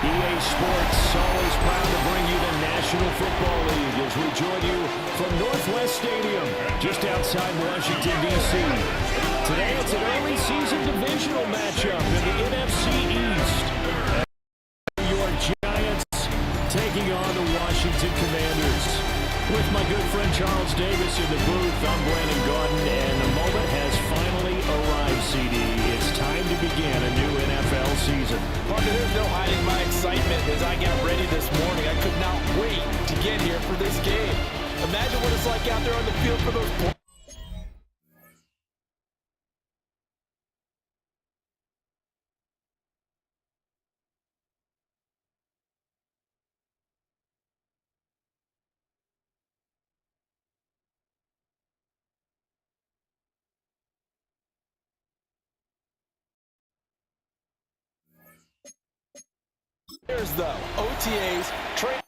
EA Sports, always proud to bring you the National Football League as we join you from Northwest Stadium, just outside Washington, D.C. Today, it's an early season divisional matchup in the NFC East. New York Giants taking on the Washington Commanders. With my good friend Charles Davis in the booth, I'm Brandon Gaudin, and the moment has finally arrived, CD. It's time to begin a new NFL season. Parker, there's no hiding my excitement as I got ready this morning. I could not wait to get here for this game. Imagine what it's like out there on the field for those points. There's the OTAs training.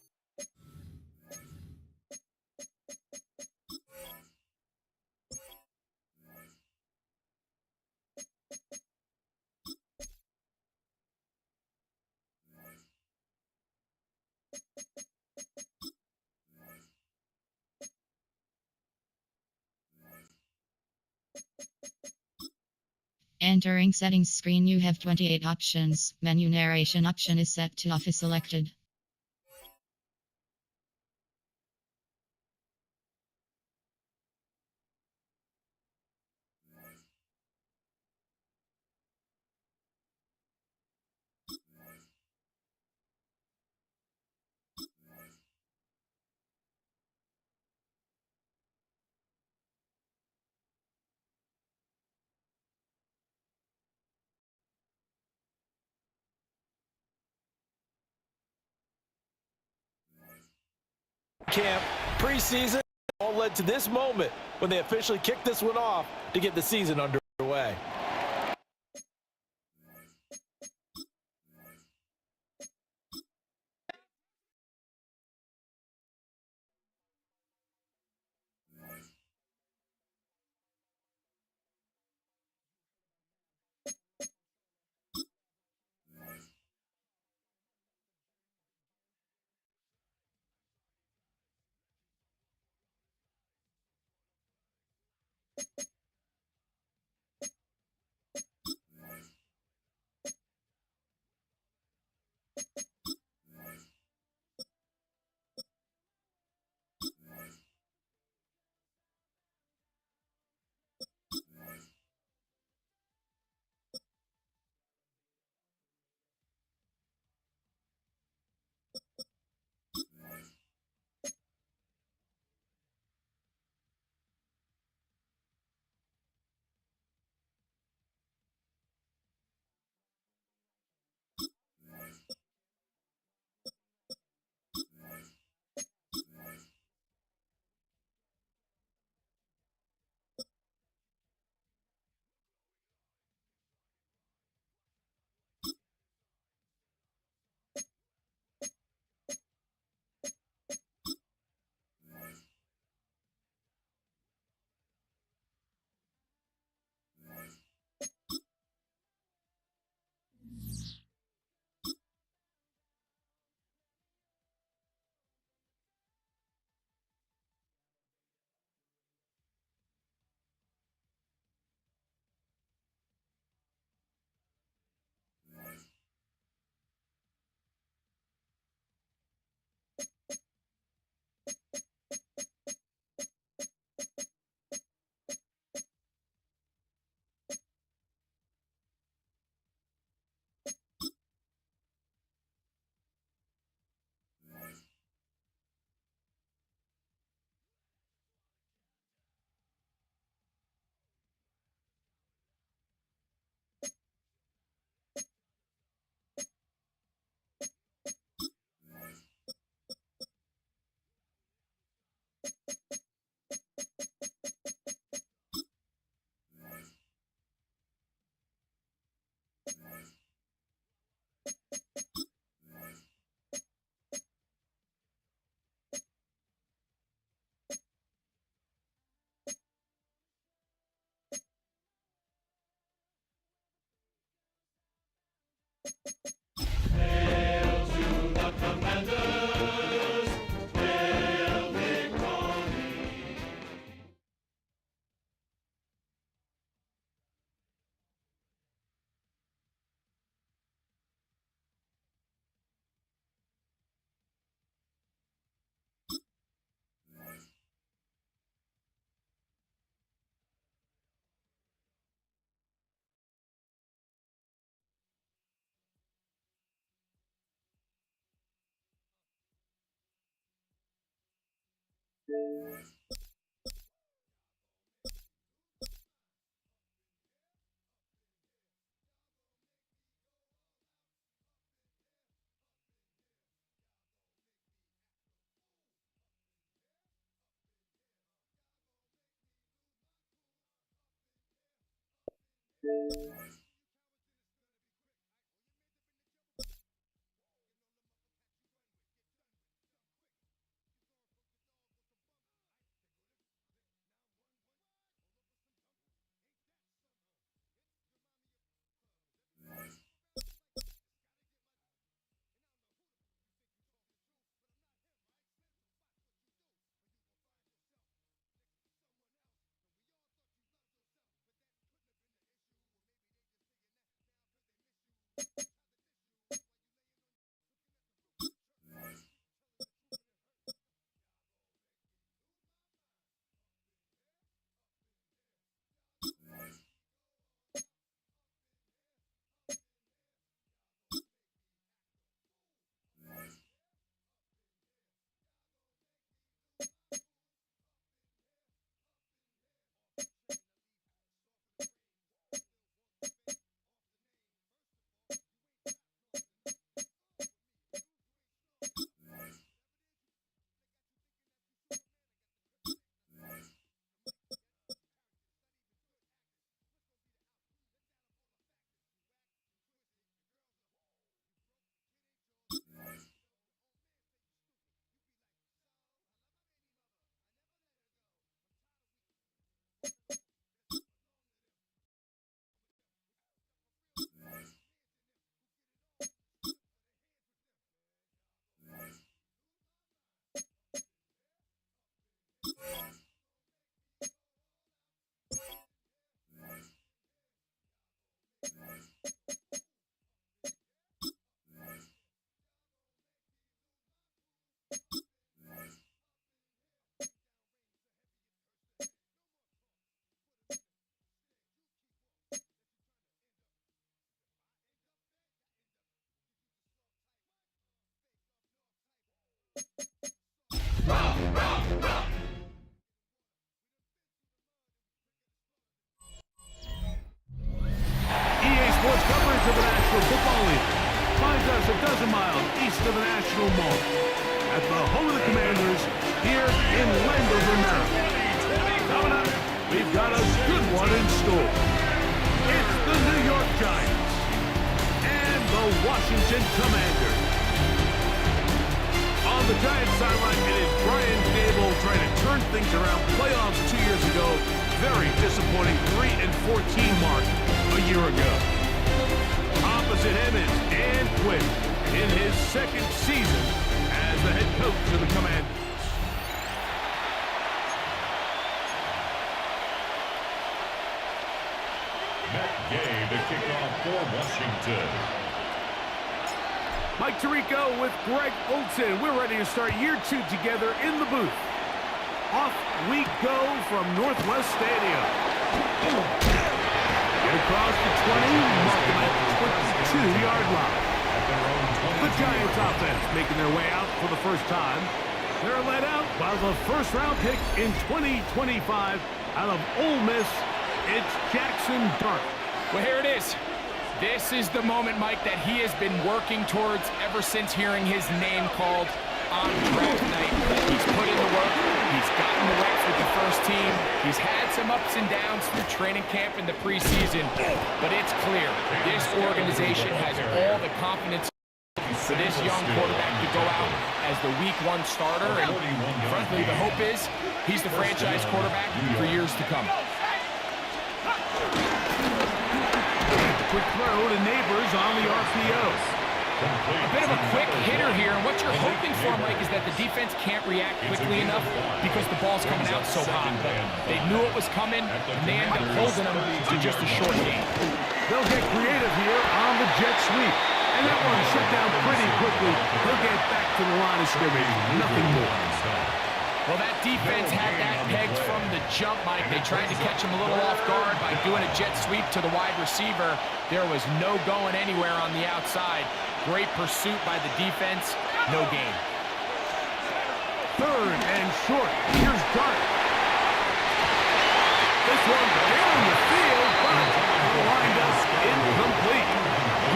Entering settings screen, you have 28 options. Menu narration option is set to off is selected. Camp, preseason, all led to this moment when they officially kicked this one off to get the season underway. Hail to the Commanders, hail victory. Sports coverage of the National Football League finds us a dozen miles east of the National Mall at the home of the Commanders here in Landover, Maryland. Coming up, we've got a good one in store. It's the New York Giants and the Washington Commanders. On the Giants sideline, it is Brian Dable trying to turn things around. Playoffs 2 years ago, very disappointing 3-14 mark a year ago. Opposite him is Dan Quinn in his second season as the head coach of the Commanders. Matt Gay, the kickoff for Washington. Mike Tirico with Greg Olson. We're ready to start year 2 together in the booth. Off we go from Northwest Stadium. Get across the 20, mark them at the 22-yard line. The Giants offense making their way out for the first time. They're led out by the first-round pick in 2025 out of Ole Miss. It's Jackson Dart. Well, here it is. This is the moment, Mike, that he has been working towards ever since hearing his name called on draft night. He's put in the work. He's gotten the reps with the first team. He's had some ups and downs through training camp in the preseason. But it's clear, this organization has all the confidence for this young quarterback to go out as the Week 1 starter. And frankly, the hope is he's the franchise quarterback for years to come. Quick throw to Neighbors on the RPO. A bit of a quick hitter here, and what you're hoping for, Mike, is that the defense can't react quickly enough because the ball's coming out so hot. But they knew it was coming, and they end up holding them to just a short game. They'll get creative here on the jet sweep. And that one shut down pretty quickly. They'll get back to the line of scrimmage. Nothing more. Well, that defense had that pegged from the jump, Mike. They tried to catch him a little off guard by doing a jet sweep to the wide receiver. There was no going anywhere on the outside. Great pursuit by the defense. No gain. Third and short. Here's Dart. This one down the field, but lined up incomplete.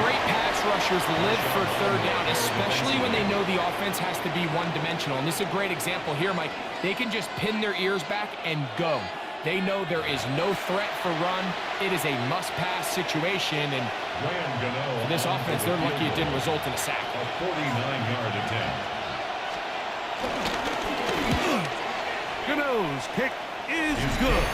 Great pass rushers live for third down, especially when they know the offense has to be one-dimensional. And this is a great example here, Mike. They can just pin their ears back and go. They know there is no threat for run. It is a must-pass situation, and for this offense, they're lucky it didn't result in a sack. A 49-yard attempt. Gano's kick is good.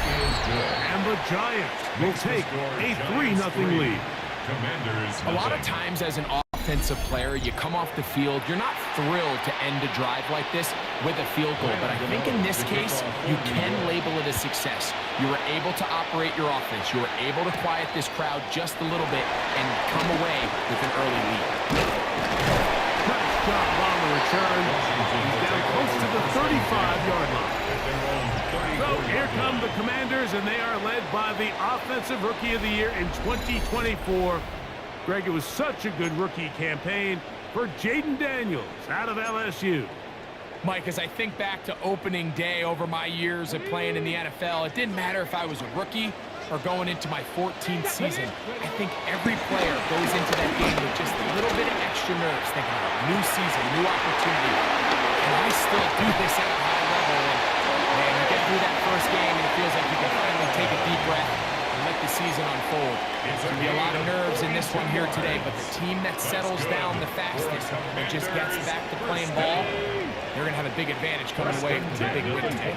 And the Giants will take a 3-0 lead. Commanders. A lot of times as an offensive player, you come off the field, you're not thrilled to end a drive like this with a field goal, but I think in this case, you can label it a success. You were able to operate your offense. You were able to quiet this crowd just a little bit and come away with an early lead. Nice job on the return. He's down close to the 35-yard line. So here come the Commanders, and they are led by the Offensive Rookie of the Year in 2024. Greg, it was such a good rookie campaign for Jaden Daniels out of LSU. Mike, as I think back to opening day over my years of playing in the NFL, it didn't matter if I was a rookie or going into my 14th season. I think every player goes into that game with just a little bit of extra nerves, thinking about new season, new opportunity. And I still do this at a high level. And man, you get through that first game and it feels like you can finally take a deep breath and let the season unfold. There's going to be a lot of nerves in this one here today, but the team that settles down the fastest and just gets back to playing ball, they're going to have a big advantage coming away from the big win today.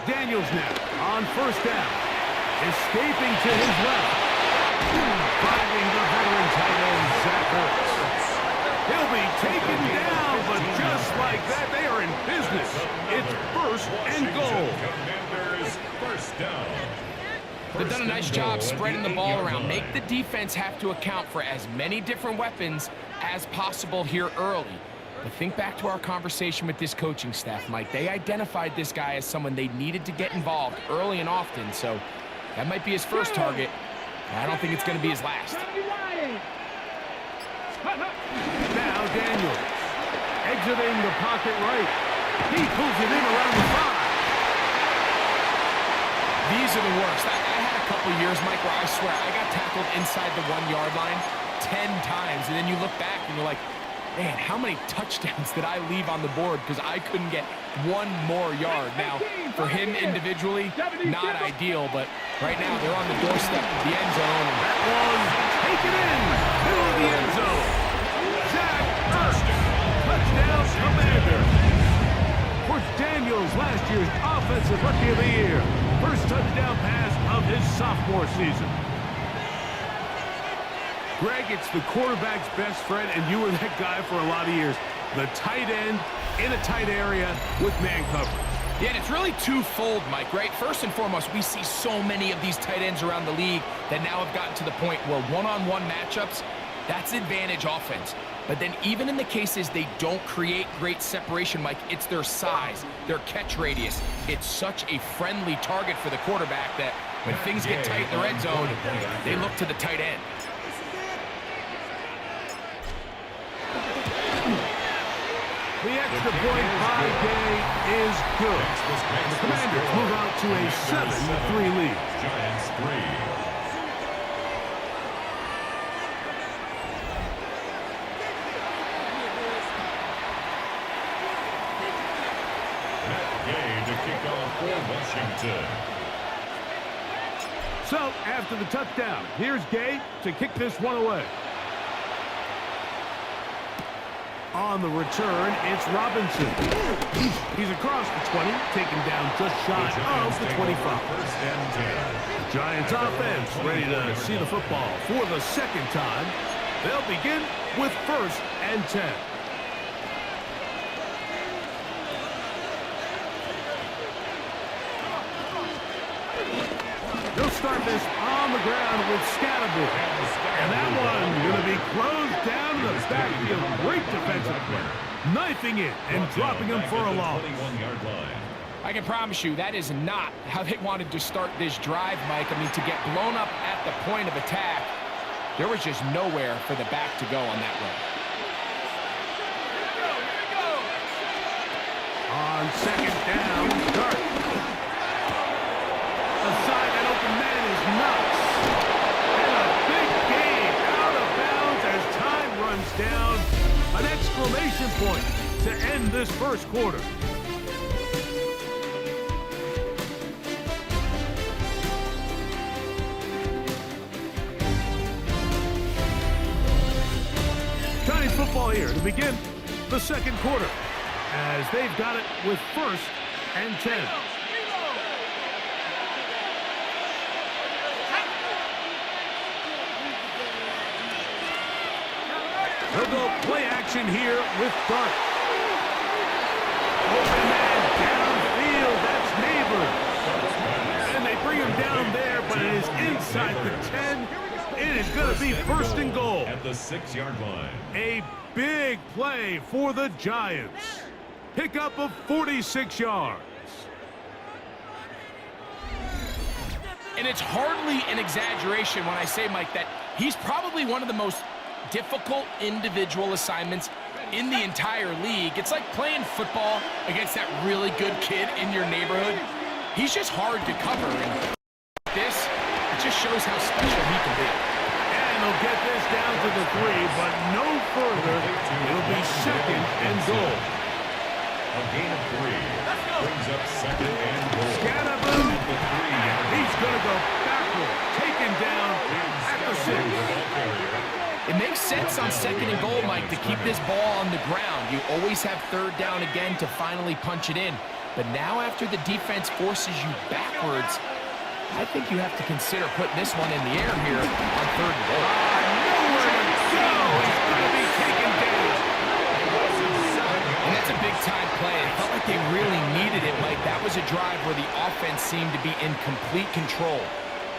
Daniels now on first down. Escaping to his left. Finding the veteran tight end, Zach Ertz. He'll be taken down, but just like that, they are in business. It's first and goal. Commanders first down. They've done a nice job spreading the ball around. Make the defense have to account for as many different weapons as possible here early. But think back to our conversation with this coaching staff, Mike. They identified this guy as someone they needed to get involved early and often, so that might be his first target. I don't think it's going to be his last. Now Daniels exiting the pocket right. He pulls it in around the 5. These are the worst. I had a couple years, Mike, where I swear I got tackled inside the 1-yard line 10 times, and then you look back and you're like, man, how many touchdowns did I leave on the board because I couldn't get one more yard? Now, for him individually, not ideal, but right now they're on the doorstep of the end zone. And that one taken in, middle of the end zone. Zach Ertz, touchdown Commander. For Daniels, last year's Offensive Rookie of the Year. First touchdown pass of his sophomore season. Greg, it's the quarterback's best friend, and you were that guy for a lot of years. The tight end in a tight area with man coverage. Yeah, and it's really twofold, Mike, right? First and foremost, we see so many of these tight ends around the league that now have gotten to the point where one-on-one matchups, that's advantage offense. But then even in the cases they don't create great separation, Mike, it's their size, their catch radius. It's such a friendly target for the quarterback that when things get tight in the red zone, they look to the tight end. The extra point by Day is good. The Commanders move out to a 7-3 lead. Giants 3. To kick off for Washington. So, after the touchdown, here's Gay to kick this one away. On the return, it's Robinson. He's across the 20, taken down just shy of the 25. First and 10. Giants offense ready to see the football for the second time. They'll begin with 1st and 10. They'll start this on the ground with Scatterboard. And that one going to be closed down to the backfield. Great defensive play. Knifing it and dropping him for a loss. 21-yard line. I can promise you that is not how they wanted to start this drive, Mike. I mean, to get blown up at the point of attack, there was just nowhere for the back to go on that run. On second down, start. Aside that open man is nuts. And a big gain out of bounds as time runs down. An exclamation point to end this first quarter. Giants football here to begin the second quarter as they've got it with 1st and 10. They'll go play action here with Dart. Open man downfield, that's Neighbor. And they bring him down there, but it is inside the 10. It is going to be 1st and goal. At the 6-yard line. A big play for the Giants. Pickup of 46 yards. And it's hardly an exaggeration when I say, Mike, that he's probably one of the most difficult individual assignments in the entire league. It's like playing football against that really good kid in your neighborhood. He's just hard to cover. And this, it just shows how special he can be. And they'll get this down to the 3, but no further. It'll be 2nd and goal. A gain of 3 brings up 2nd and goal. Scatterboom. He's going to go backward. Taken down at the 6. It makes sense on 2nd and goal, Mike, to keep this ball on the ground. You always have 3rd down again to finally punch it in. But now after the defense forces you backwards, I think you have to consider putting this one in the air here on 3rd and goal. Nowhere to go. He's going to be taken down. And that's a big-time play. It felt like they really needed it, Mike. That was a drive where the offense seemed to be in complete control.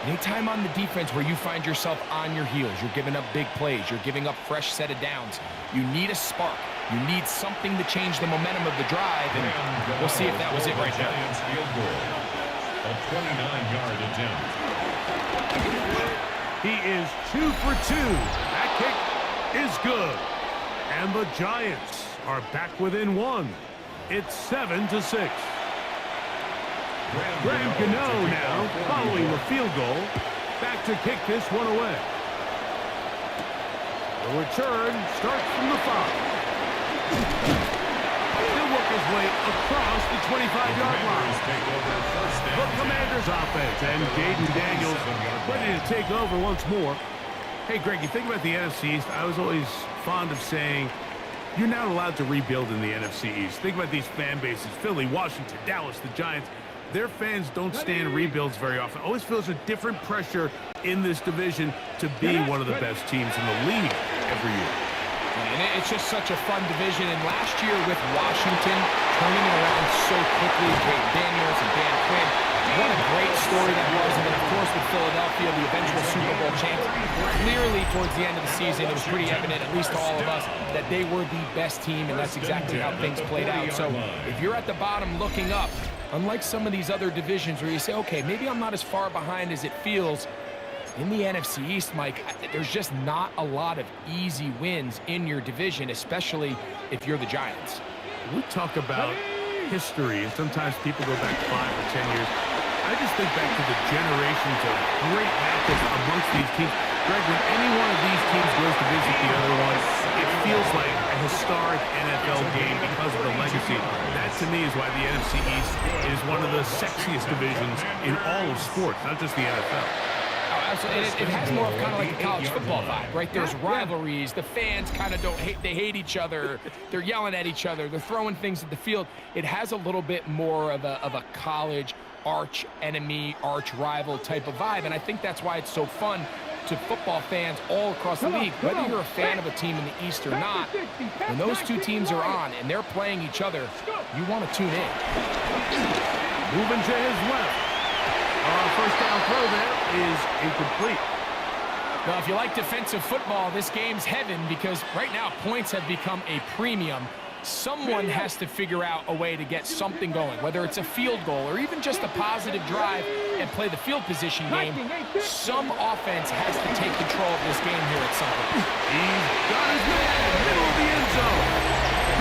Anytime on the defense where you find yourself on your heels, you're giving up big plays, you're giving up fresh set of downs, you need a spark. You need something to change the momentum of the drive, and we'll see if that was it right there. Giants field goal. A 29-yard attempt. He is 2 for 2. That kick is good. And the Giants are back within 1. It's 7-6. Graham Gano now following the field goal. Back to kick this one away. The return starts from the 5. He'll work his way across the 25-yard line. The Commanders offense and Jaden Daniels ready to take over once more. Hey, Greg, you think about the NFC East, I was always fond of saying, you're not allowed to rebuild in the NFC East. Think about these fan bases, Philly, Washington, Dallas, the Giants. Their fans don't stand rebuilds very often. Always feels a different pressure in this division to be one of the best teams in the league every year. And it's just such a fun division. And last year with Washington turning it around so quickly, Jake Daniels and Dan Quinn, what a great story that was. And then, of course, with Philadelphia, the eventual Super Bowl champs. Clearly, towards the end of the season, it was pretty evident, at least to all of us, that they were the best team, and that's exactly how things played out. So if you're at the bottom looking up, unlike some of these other divisions where you say, okay, maybe I'm not as far behind as it feels, in the NFC East, Mike, there's just not a lot of easy wins in your division, especially if you're the Giants. We talk about history, and sometimes people go back 5 or 10 years. I just think back to the generations of great matchups amongst these teams. Greg, when any one of these teams goes to visit the other one, it feels like a historic NFL game because of the legacy. That, to me, is why the NFC East is one of the sexiest divisions in all of sports, not just the NFL. Oh, absolutely. And it has more of kind of like a college football vibe, right? There's rivalries. The fans kind of they hate each other. They're yelling at each other. They're throwing things at the field. It has a little bit more of a college arch enemy, arch rival type of vibe. And I think that's why it's so fun to football fans all across the league. Whether you're a fan of a team in the East or not, when those two teams are on and they're playing each other, you want to tune in. Moving to his left. First down throw there is incomplete. Well, if you like defensive football, this game's heaven because right now points have become a premium. Someone has to figure out a way to get something going, whether it's a field goal or even just a positive drive and play the field position game. Some offense has to take control of this game here at some point. He's got his man in the middle of the end zone.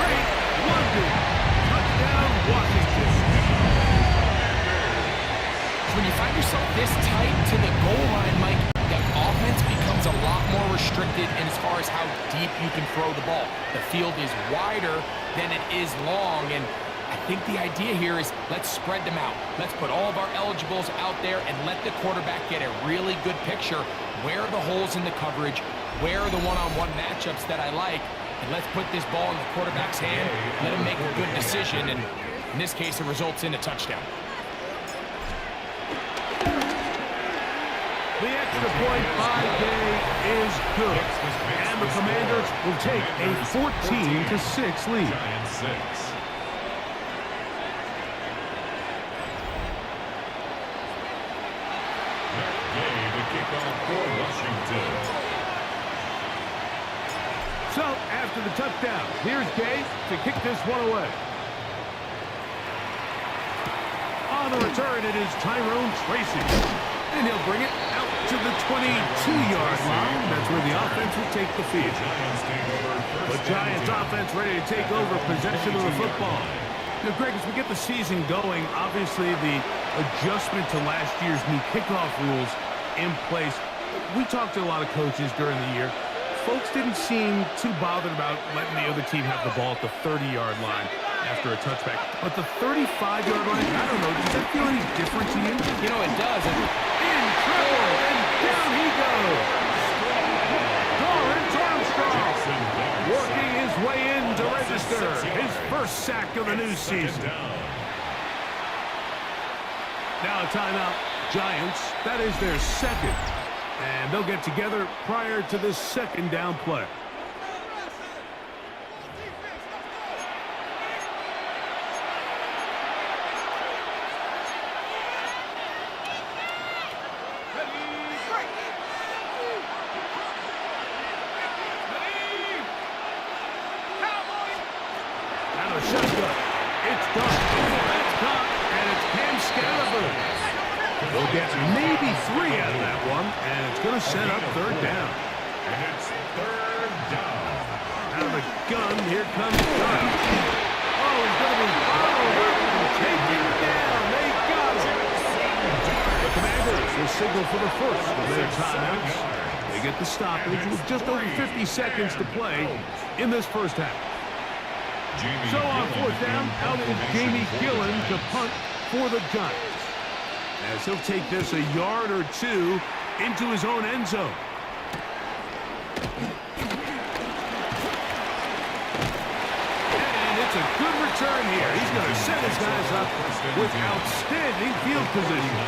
Great London. Touchdown, Washington. When you find yourself this tight to the goal line, Mike, the offense becomes a lot more restricted in as far as how deep you can throw the ball. The field is wider than it is long, and I think the idea here is let's spread them out. Let's put all of our eligibles out there and let the quarterback get a really good picture. Where are the holes in the coverage? Where are the one-on-one matchups that I like? And let's put this ball in the quarterback's hand, let him make a good decision, and in this case, it results in a touchdown. The extra point by Day is good. And the Commanders will take a 14-6 lead. Giants 6. Gay, the kickoff for Washington. So, after the touchdown, here's Gay to kick this one away. On the return, it is Tyrone Tracy. And he'll bring it out to the 22-yard line. That's where the offense will take the field. The Giants offense ready to take over possession of the football. Now, Greg, as we get the season going, obviously the adjustment to last year's new kickoff rules in place. We talked to a lot of coaches during the year. Folks didn't seem too bothered about letting the other team have the ball at the 30-yard line after a touchback. But the 35-yard line, I don't know, does that feel any different to you? You know, it does. In trouble, and down he goes. Lawrence Armstrong working his way in to register his first sack of the new season. Now a timeout. Giants, that is their second. And they'll get together prior to this second down play. Now a shotgun. It's done. That's caught, and it's Cam Scalaboo. They'll get maybe 3 out of that one, and it's going to set up third down. And it's third down. Out of the gun, here comes Gunn. Oh, he's going to be followed up and taken down. They got him. The Commanders will signal for the first of their timeouts. They get the stoppage with just over 50 seconds to play in this first half. So on fourth down, out is Jamie Gillen to punt for the Giants, as he'll take this a yard or two into his own end zone. And it's a good return here. He's going to set his guys up with outstanding field position.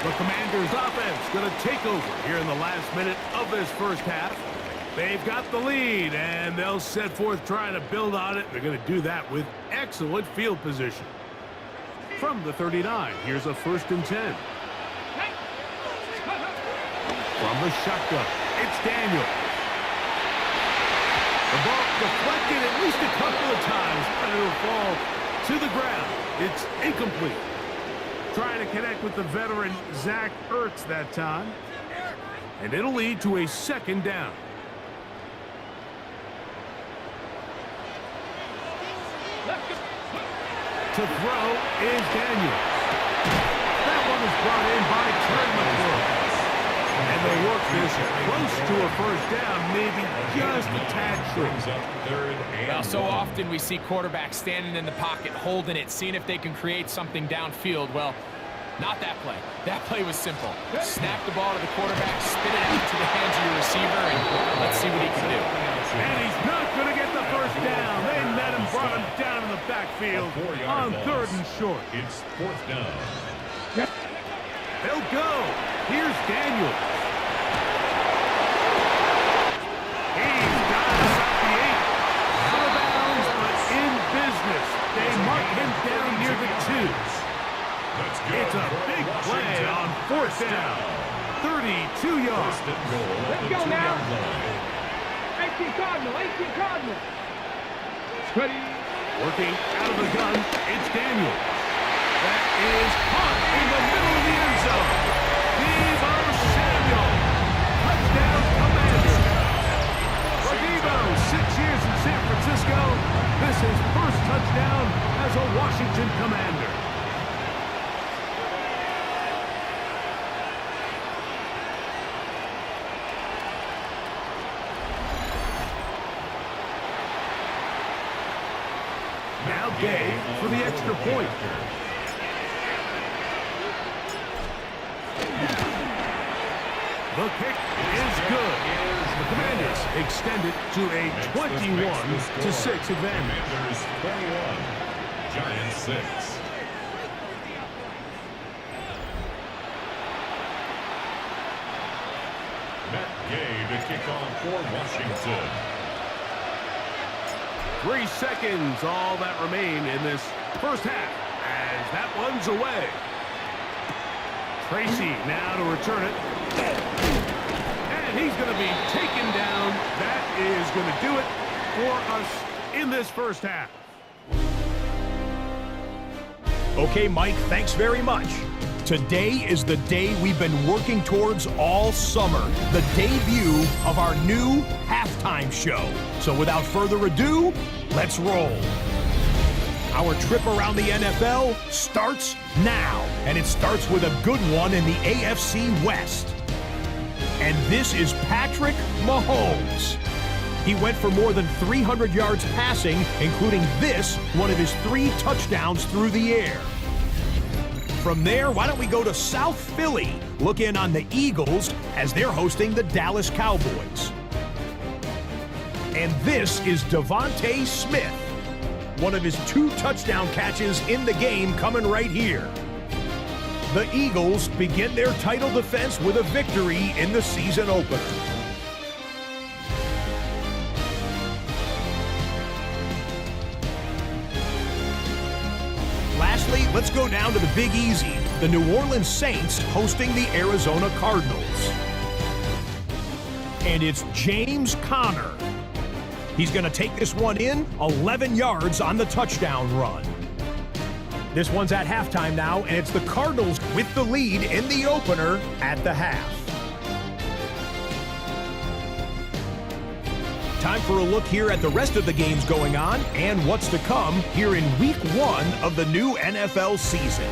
The Commanders' offense going to take over here in the last minute of this first half. They've got the lead, and they'll set forth trying to build on it. They're going to do that with excellent field position. From the 39, here's a 1st and 10. From the shotgun, it's Daniel. The ball deflected at least a couple of times, but it'll fall to the ground. It's incomplete. Trying to connect with the veteran Zach Ertz that time. And it'll lead to a second down. To throw is Daniel. That one is brought in by Trey McClure. And they work this close to a first down, maybe just a tad short. Well, so often we see quarterbacks standing in the pocket, holding it, seeing if they can create something downfield. Well, Not that play. That play was simple. Snap the ball to the quarterback, spin it out to the hands of your receiver, and let's see what he can do. And he's not going to get the first down. They met him, brought him down in the backfield on 3rd and short. It's 4th down. They'll go. Here's Daniels. He's got us at the 8. Out of bounds, but in business. They mark him down near the 2. It's a big play on 4th down. 32 yards. Let's go now. 18 Cardinal, 18 Cardinal. Ready. Working out of the gun, it's Daniels. That is caught in the middle of the end zone. Deebo Samuel. Touchdown, Commanders. For Deebo, 6 years in San Francisco. This is first touchdown as a Washington Commander. Now Gay for the extra point. The kick is good. The Commanders extend it to a 21-6 advantage. Commanders 21, Giants 6. Matt Gay to kick off for Washington. 3 seconds, all that remain in this first half, as that one's away. Tracy now to return it. And he's going to be taken down. That is going to do it for us in this first half. Okay, Mike, thanks very much. Today is the day we've been working towards all summer, the debut of our new halftime show. So without further ado, let's roll. Our trip around the NFL starts now, and it starts with a good one in the AFC West. And this is Patrick Mahomes. He went for more than 300 yards passing, including this, one of his 3 touchdowns through the air. From there, why don't we go to South Philly, look in on the Eagles as they're hosting the Dallas Cowboys. And this is Devontae Smith, one of his 2 touchdown catches in the game coming right here. The Eagles begin their title defense with a victory in the season opener. Lastly, let's go down to the Big Easy, the New Orleans Saints hosting the Arizona Cardinals. And it's James Conner. He's going to take this one in, 11 yards on the touchdown run. This one's at halftime now, and it's the Cardinals with the lead in the opener at the half. Time for a look here at the rest of the games going on and what's to come here in Week 1 of the new NFL season.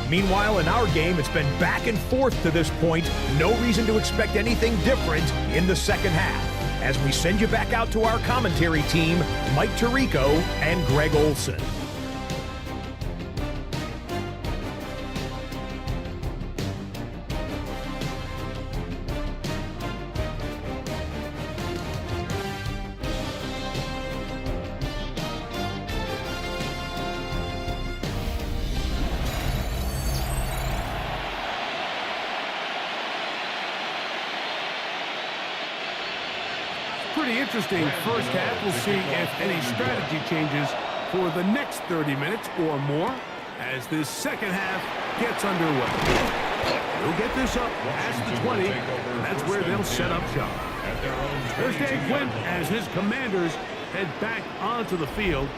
Meanwhile, in our game, it's been back and forth to this point. No reason to expect anything different in the second half. As we send you back out to our commentary team, Mike Tirico and Greg Olson. Pretty interesting first half. We'll see if any strategy changes for the next 30 minutes or more as this second half gets underway. They'll get this up past the 20. That's where they'll set up shop. There's Dan Quinn as his Commanders head back onto the field.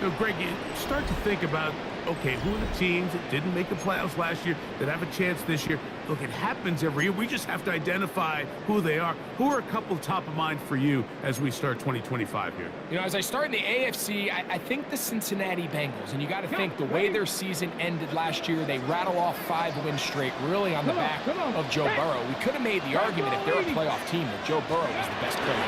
You know, Greg, you start to think about, okay, who are the teams that didn't make the playoffs last year that have a chance this year? Look, it happens every year. We just have to identify who they are. Who are a couple top of mind for you as we start 2025 here? You know, as I start in the AFC, I think the Cincinnati Bengals. And you got to think the way their season ended last year, they rattle off 5 wins straight, really on the back of Joe Burrow. We could have made the argument if they're a playoff team that Joe Burrow was the best player.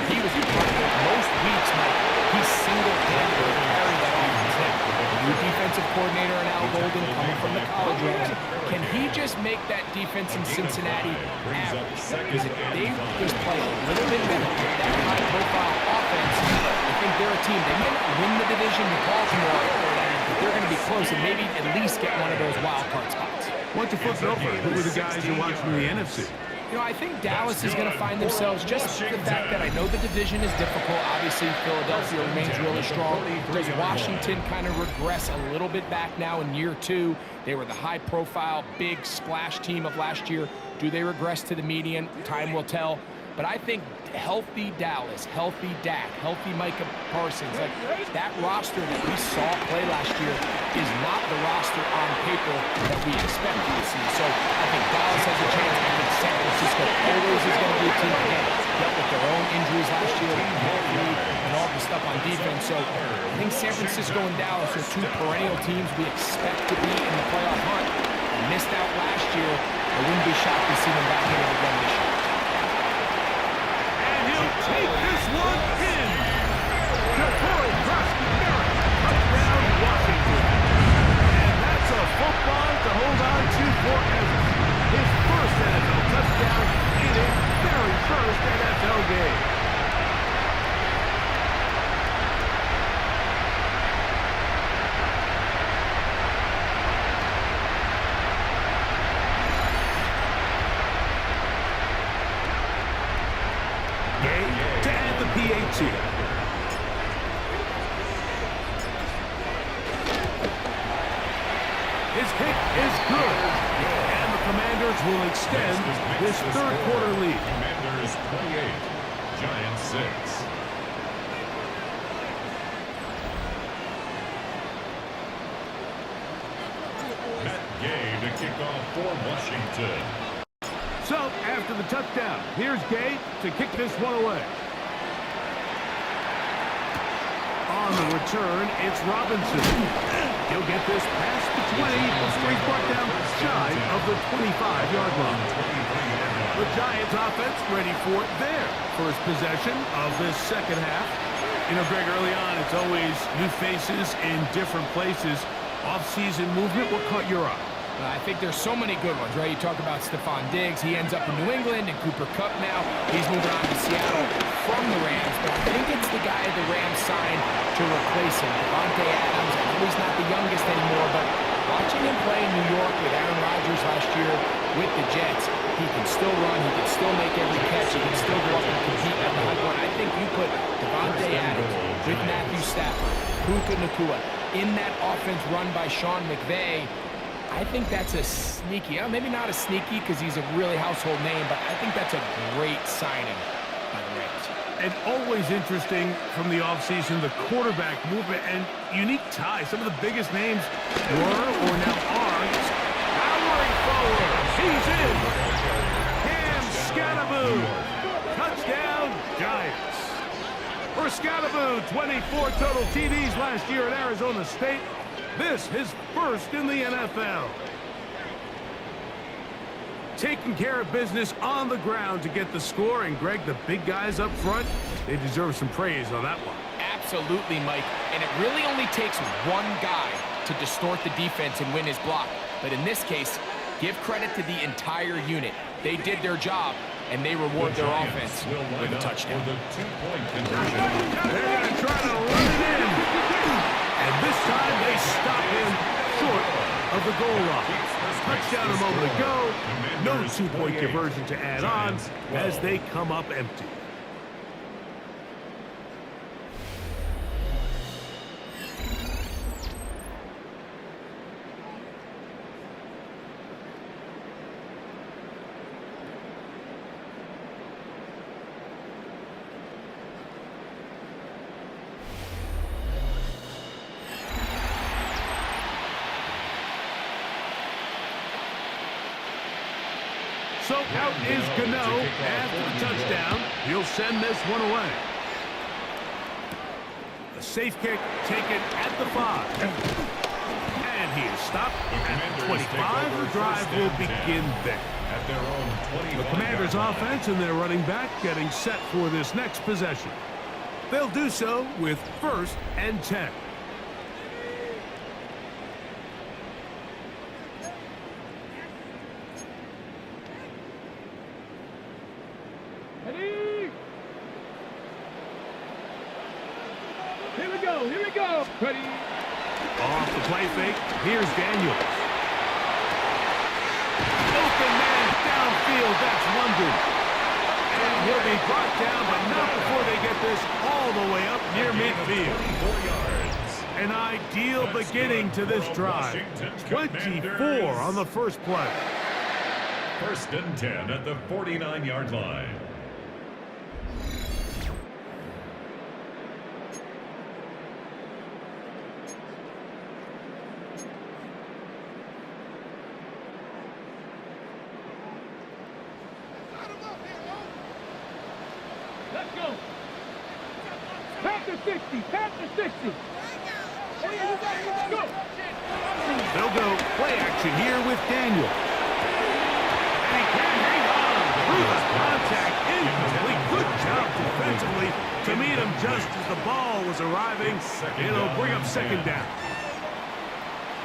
He was most weeks, Mike, he single-handedly carried that offense. New defense defensive coordinator in Al Golden, coming from the college ranks. Can he just make that defense in Cincinnati average? Because if they just play a little bit better with that high-profile offense, I think they're a team. They may not win the division with Baltimore, but they're going to be close and maybe at least get one of those wild card spots. Why don't you flip it over? Who are the guys you're watching in the NFC? You know, I think Dallas is going to find themselves, just the fact that I know the division is difficult. Obviously, Philadelphia remains really strong. Does Washington kind of regress a little bit back now in year two? They were the high-profile, big splash team of last year. Do they regress to the median? Time will tell. But I think healthy Dallas, healthy Dak, healthy Micah Parsons, like that roster that we saw play last year is not the roster on paper that we expected to see. So I think Dallas has a chance. I think San Francisco always is going to be a team that dealt with their own injuries last year with Matt Reed and all the stuff on defense. So I think San Francisco and Dallas are two perennial teams we expect to be in the playoff hunt. They missed out last year. I wouldn't be shocked to see them back in it again this year. Take this one in. Detroit Krusty Merritt, touchdown Washington. And that's a football to hold on to forever. His first NFL touchdown in his very first NFL game. To add the PAT. His kick is good. And the Commanders will extend this third quarter lead. Commanders 28, Giants 6. Matt Gay to kick off for Washington. So, after the touchdown, here's Gay to kick this one away. On the return, it's Robinson. He'll get this past the 20 before he's brought down shy of the 25-yard line. The Giants offense ready for their first possession of this second half. You know, Greg, early on, it's always new faces in different places. Off-season movement, what caught your eye? I think there's so many good ones, right? You talk about Stephon Diggs. He ends up in New England, and Cooper Kupp now. He's moving on to Seattle from the Rams, but I think it's the guy the Rams signed to replace him, Davante Adams. I know he's not the youngest anymore, but watching him play in New York with Aaron Rodgers last year with the Jets, he can still run, he can still make every catch, he can still go up and compete at the high point. I think you put Davante Adams with Matthew Stafford, Puka Nacua, in that offense run by Sean McVay. I think that's a sneaky, maybe not a sneaky because he's a really household name, but I think that's a great signing by the Rams. And always interesting from the offseason, the quarterback movement and unique ties. Some of the biggest names were or now are powering forward. He's in. Cam Scatterboo. Touchdown, Giants. For Scatterboo, 24 total TDs last year at Arizona State. This his first in the NFL. Taking care of business on the ground to get the score. And, Greg, the big guys up front, they deserve some praise on that one. Absolutely, Mike. And it really only takes one guy to distort the defense and win his block. But in this case, give credit to the entire unit. They did their job, and they reward their offense with a touchdown. The two-point conversion. They're going to try to run it in. And this time they stop him short of the goal line. Touchdown a moment ago. No two-point conversion to add on as they come up empty. So out is Gano after the touchdown. He'll send this one away. A safe kick taken at the 5. And he is stopped at the 25. The drive will begin there. At their own 20. The Commanders' offense and their running back getting set for this next possession. They'll do so with 1st and 10. go. Here we go. Ready. Off the play fake, here's Daniels. Open man downfield, that's London. And he'll be brought down, but not before they get this all the way up near midfield. 4 yards. An ideal beginning to this drive. 24 on the first play. First and 10 at the 49-yard line. Let's go. Pass to 60. Pass to 60. Oh, yeah, you got it. Let's go. They'll go play action here with Daniel. And he can hang on through the contact. Incomplete. Good job defensively to meet him just as the ball was arriving. It'll bring up second down.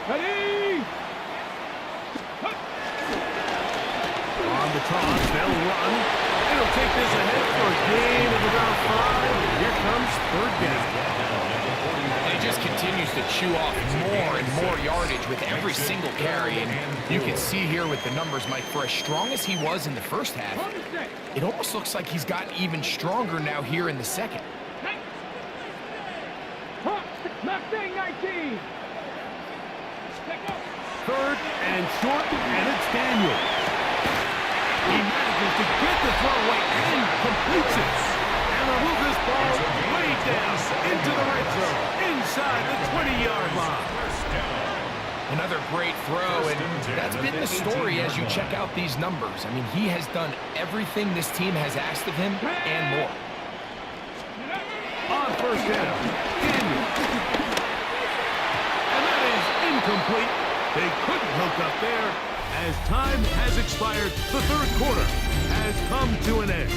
Ready. On the toss, they'll run. It'll take this ahead for a gain of about 5. Here comes third down. And he just continues to chew off more and more yardage with every single carry. And you can see here with the numbers, Mike, for as strong as he was in the first half, it almost looks like he's gotten even stronger now here in the second. Mustang 19. Third and short, and it's Daniel. He manages to get the throw away and completes it. And they'll move this ball way down into the red zone, inside the 20-yard line. Another great throw, and that's been the story as you check out these numbers. I mean, he has done everything this team has asked of him and more. On first down, Daniel. And that is incomplete. They couldn't hook up there. As time has expired, the third quarter has come to an end.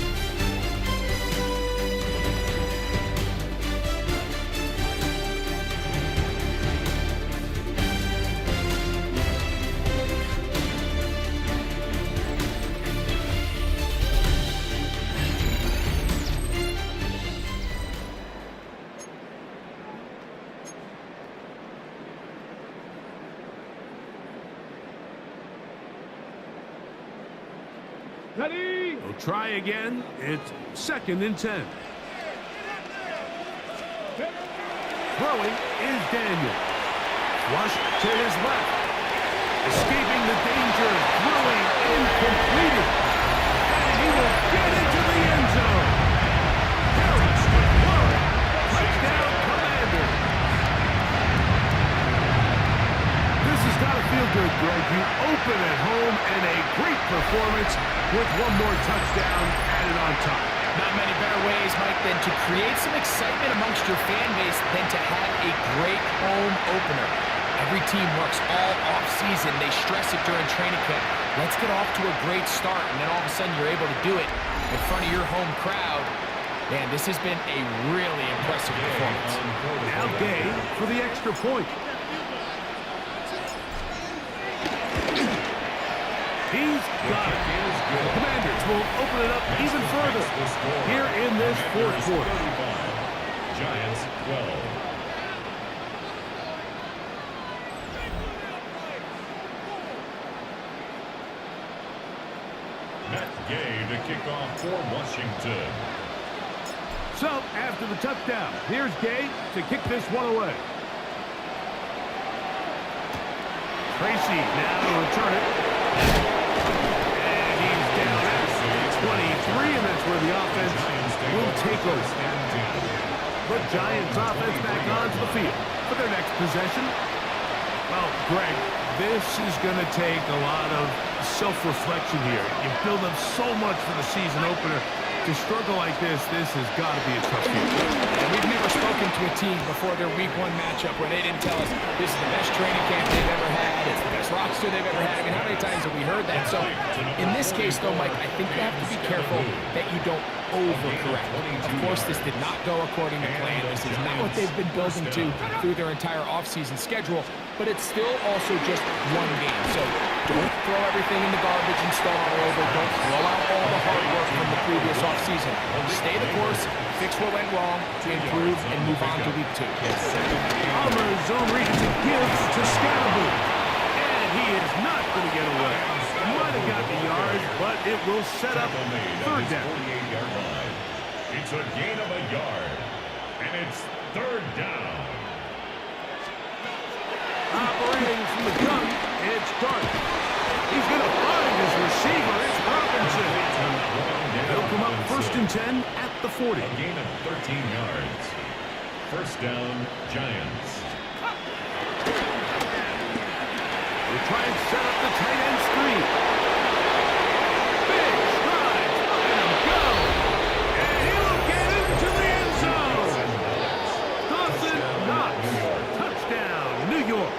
Ready. We'll try again. It's second and 10. Throwing is Daniel. Flush to his left. Escaping the danger. Throwing incompleted. And he will get into the end zone. Harris with one. Touchdown, Commander. This has got to feel good, Greg. You open at home and a great performance with one more touchdown added on top. Not many better ways, Mike, than to create some excitement amongst your fan base than to have a great home opener. Every team works all off-season. They stress it during training camp. Let's get off to a great start, and then all of a sudden you're able to do it in front of your home crowd. Man, this has been a really impressive performance. Now Gay for the extra point. He's got it. The Commanders will open it up even further here in this fourth quarter. Giants 12. Matt Gay to kick off for Washington. So, after the touchdown, here's Gay to kick this one away. Tracy now to return it. And he's down at 23, and that's where the offense will take over. The Giants offense back onto the field for their next possession. Well, Greg, this is going to take a lot of self-reflection here. You build up so much for the season opener. To struggle like this has got to be a tough game. And we've never spoken to a team before their week 1 matchup where they didn't tell us this is the best training camp they've ever had, it's the best roster they've ever had. I mean, how many times have we heard that? So in this case, though, Mike, I think you have to be careful that you don't overcorrect. Of course, this did not go according to plan. This is not what they've been building to through their entire offseason schedule, but it's still also just one game. So don't throw everything in the garbage and start all over. Don't throw out all the hard work from the previous offseason. Stay the course, fix what went wrong, improve, and move on to week 2. Palmer zone read gives to Scalaboo. And he is not going to get away. Might have got the yards, but it will set up third down. 48-yard line. It's a gain of a yard, and it's third down. Operating from the gun, it's Dart. He's going to find his receiver. It's Robinson. They'll come up first and 10 at the 40. A gain of 13 yards. First down, Giants. We'll try and set up the tight end screen. Big strides, let him go. And he'll get into the end zone. Dawson Knox, touchdown, New York.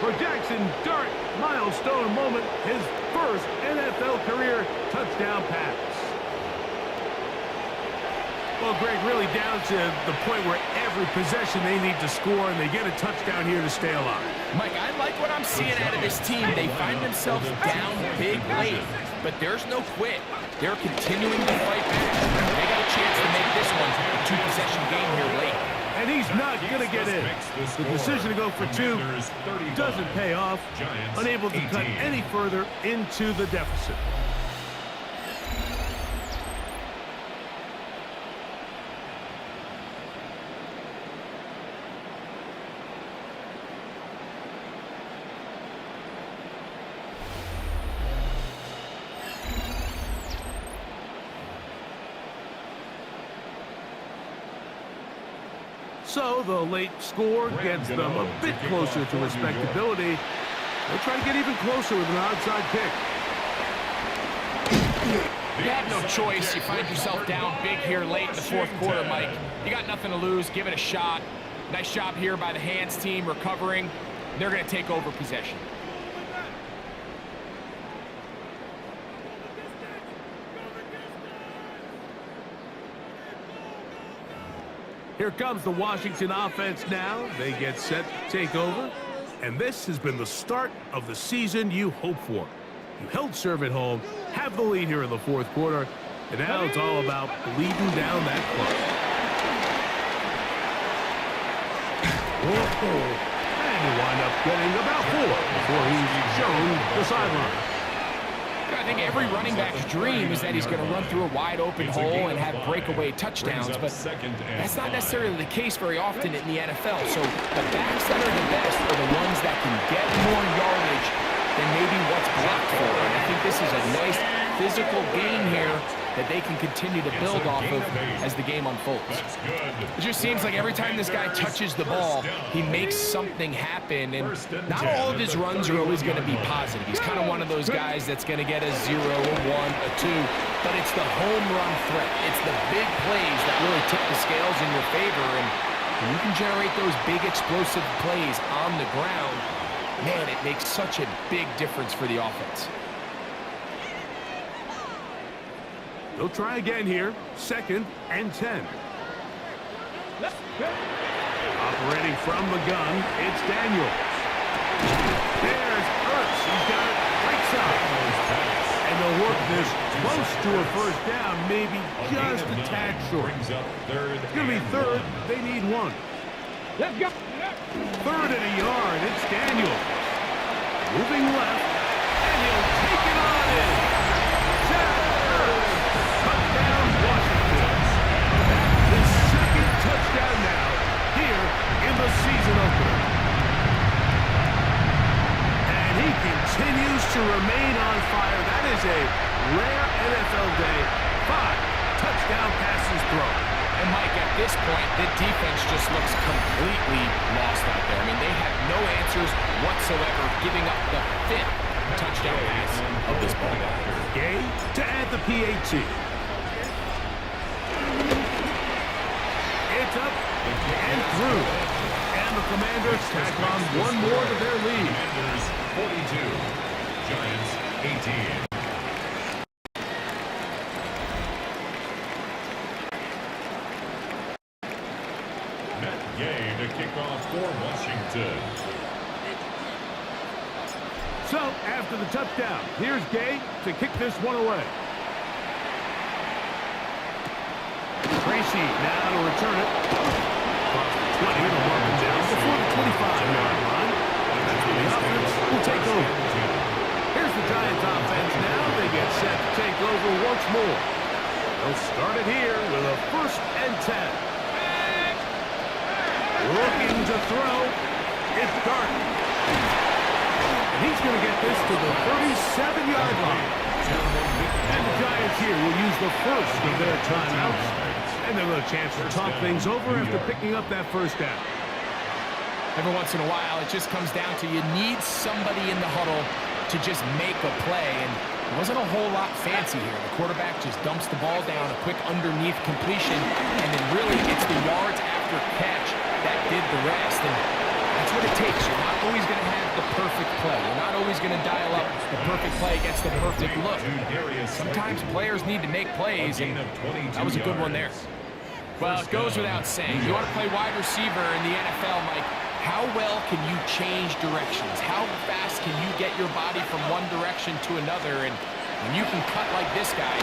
For Jackson Dart, milestone moment, his first NFL career touchdown pass. Well, Greg, really down to the point where every possession they need to score, and they get a touchdown here to stay alive. Mike, I like what I'm seeing out of this team. They find themselves down big late, but there's no quit. They're continuing to fight back. They got a chance to make this one a two-possession game here late. And he's not going to get in. The decision to go for two doesn't pay off. Unable to cut any further into the deficit. So the late score gets them a bit closer to respectability. They'll try to get even closer with an onside kick. You have no choice. You find yourself down big here late in the fourth quarter, Mike. You got nothing to lose. Give it a shot. Nice job here by the hands team recovering. They're going to take over possession. Here comes the Washington offense now. They get set to take over. And this has been the start of the season you hope for. You held serve at home, have the lead here in the fourth quarter, and now it's all about bleeding down that clock. And you wind up getting about 4 before he's shown the sideline. I think every running back's dream is that he's going to run through a wide-open hole and have breakaway touchdowns, but that's not necessarily the case very often in the NFL. So the backs that are the best are the ones that can get more yardage than maybe what's blocked for. And I think this is a nice physical game here that they can continue to build off of as the game unfolds. It just seems like every time this guy touches the ball, he makes something happen, and not all of his runs are always going to be positive. He's kind of one of those guys that's going to get a 0, a 1, a 2, but it's the home run threat. It's the big plays that really tip the scales in your favor, and when you can generate those big explosive plays on the ground, man, it makes such a big difference for the offense. They'll try again here. 2nd and 10. Operating from the gun, it's Daniels. There's Ertz. He's got it right side. And they'll work this close to a first down, maybe just a tad short. It's going to be 3rd. They need 1. Let's go. 3rd and a yard. It's Daniels. Moving left. And he'll take it on in. Touchdown, Washington. His 2nd touchdown now here in the season opener. And he continues to remain on fire. That is a rare NFL day. 5 touchdown passes thrown. And Mike, at this point, the defense just looks completely lost out there. I mean, they have no answers whatsoever, giving up the 5th touchdown pass of this ball game. Gay to add the PAT. It's up and through. And the Commanders tack on 1 more to their lead. Commanders 42, Giants 18. So, after the touchdown, here's Gay to kick this one away. Tracy now to return it. Across the 20, it'll mark him down before the 25-yard line. And that's where the offense will take over. Here's the Giants offense now. They get set to take over once more. They'll start it here with a 1st and 10. Looking to throw. It's Darton. And he's going to get this to the 37-yard line. And the Giants here will use the first of their timeouts. And they'll have a chance to talk things over after picking up that first down. Every once in a while, it just comes down to you need somebody in the huddle to just make a play. And it wasn't a whole lot fancy here. The quarterback just dumps the ball down, a quick underneath completion, and then really it's the yards after catch that did the rest. And that's what it takes. You're not always going to have the perfect play. You're not always going to dial up the perfect play against the perfect look. Sometimes players need to make plays, and that was a good one there. Well, it goes without saying. You want to play wide receiver in the NFL, Mike, how well can you change directions? How fast can you get your body from one direction to another? And when you can cut like this guy,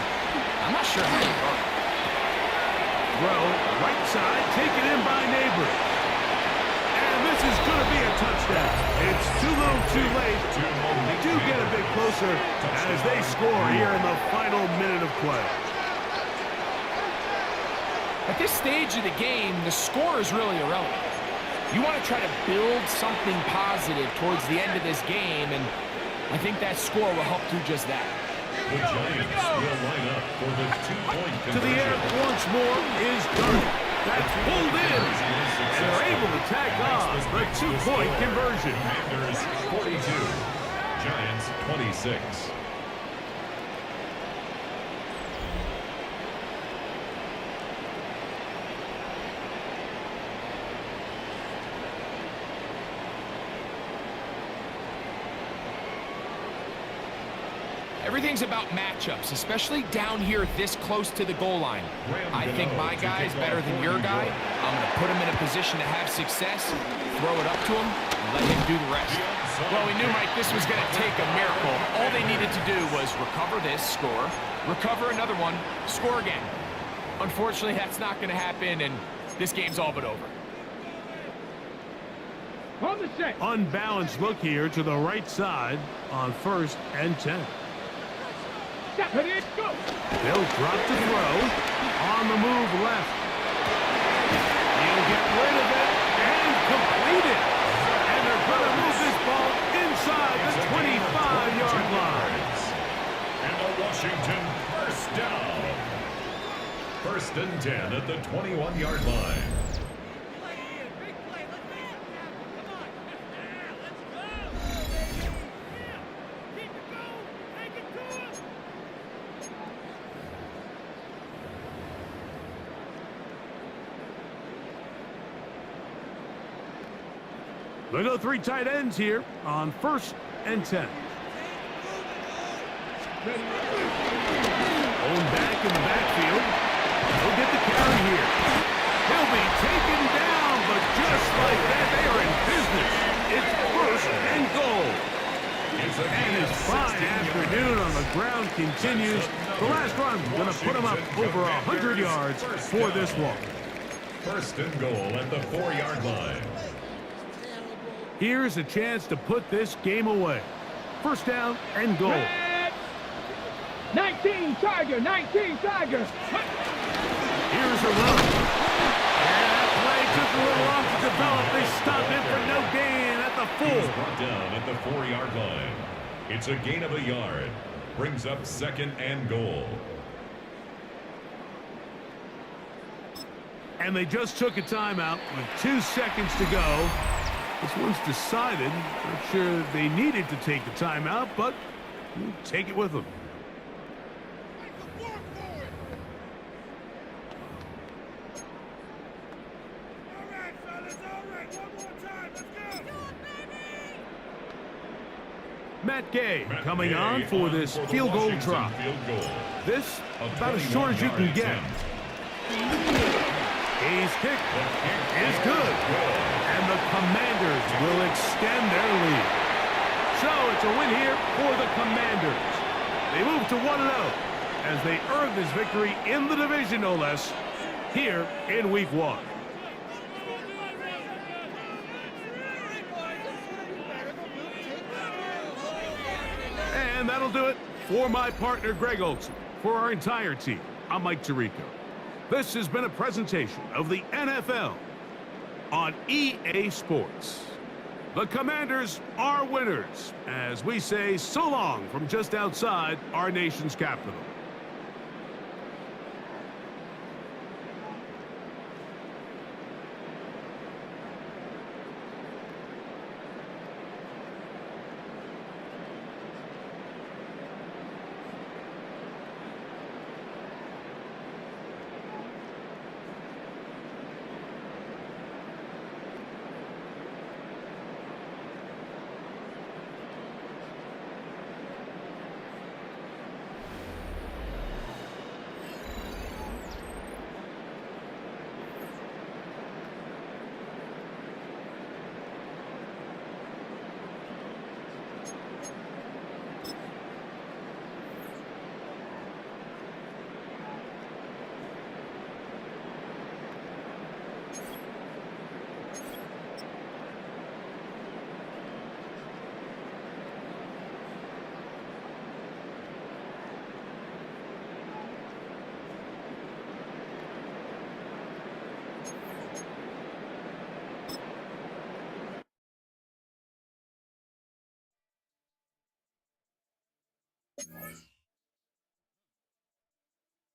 I'm not sure how you run. Throw, right side, taken in by Neighbor. And this is going to be a touchdown. It's too little too late. They do get a bit closer as they score here in the final minute of play. At this stage of the game, the score is really irrelevant. You want to try to build something positive towards the end of this game, and I think that score will help do just that. The Giants will line up for the 2-point conversion. To the air once more is Darton. That's pulled in, and they're able to tack on the 2-point conversion. Commanders 42, Giants 26. Everything's about matchups, especially down here this close to the goal line. I think my guy is better than your guy. I'm going to put him in a position to have success, throw it up to him, and let him do the rest. Well, we knew, Mike, this was going to take a miracle. All they needed to do was recover this, score, recover another one, score again. Unfortunately, that's not going to happen, and this game's all but over. Unbalanced look here to the right side on 1st and 10. They'll drop the throw. On the move left. He'll get rid of it and complete it. And they're going to move this ball inside the 25-yard line. And the Washington first down. 1st and 10 at the 21-yard line. They go 3 tight ends here on 1st and 10. Owen back in the backfield. He'll get the carry here. He'll be taken down, but just like that, they are in business. It's 1st and goal. And his fine afternoon on the ground continues. The last run going to put him up over 100 yards for this one. 1st and goal at the 4-yard line. Here's a chance to put this game away. 1st down and goal. 19 Tiger, 19 Tiger. Here's a run. And that play took a little long to develop. They stop him for no gain at the 4. He's brought down at the 4-yard line. It's a gain of a yard. Brings up 2nd and goal. And they just took a timeout with 2 seconds to go. This one's decided. Not sure they needed to take the timeout, but we'll take it with them. Matt Gay coming on for this field goal drop. This about as short as you can get. Gay's kick is good. And the Commanders will extend their lead. So it's It's a win here for the Commanders. They move to 1-0 as they earn this victory in the division, no less, here in Week 1. And that'll do it for my partner, Greg Olson. For our entire team, I'm Mike Tirico. This has been a presentation of the NFL on EA Sports. The Commanders are winners, as we say so long from just outside our nation's capital.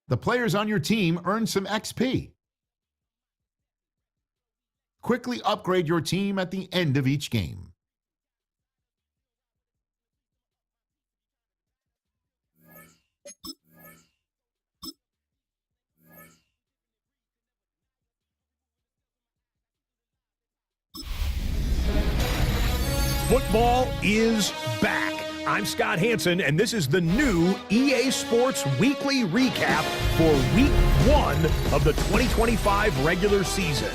The players on your team earn some XP. Quickly upgrade your team at the end of each game. Football is back. I'm Scott Hansen, and this is the new EA Sports Weekly Recap for Week 1 of the 2025 regular season.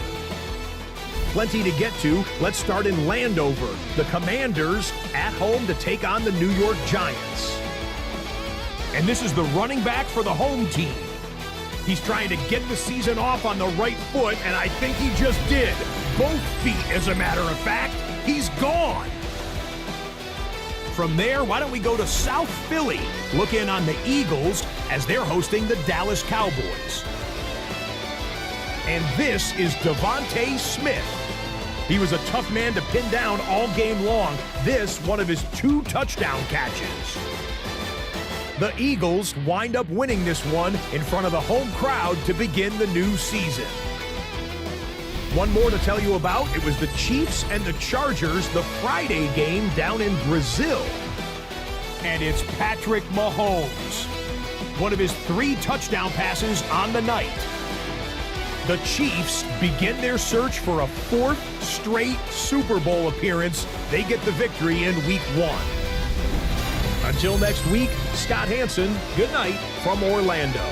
Plenty to get to. Let's start in Landover. The Commanders at home to take on the New York Giants. And this is the running back for the home team. He's trying to get the season off on the right foot, and I think he just did. Both feet, as a matter of fact. He's gone. From there, why don't we go to South Philly? Look in on the Eagles as they're hosting the Dallas Cowboys. And this is Devontae Smith. He was a tough man to pin down all game long. This, one of his 2 touchdown catches. The Eagles wind up winning this one in front of the home crowd to begin the new season. One more to tell you about. It was the Chiefs and the Chargers, the Friday game down in Brazil. And it's Patrick Mahomes. One of his 3 touchdown passes on the night. The Chiefs begin their search for a 4th straight Super Bowl appearance. They get the victory in Week 1. Until next week, Scott Hansen, good night from Orlando.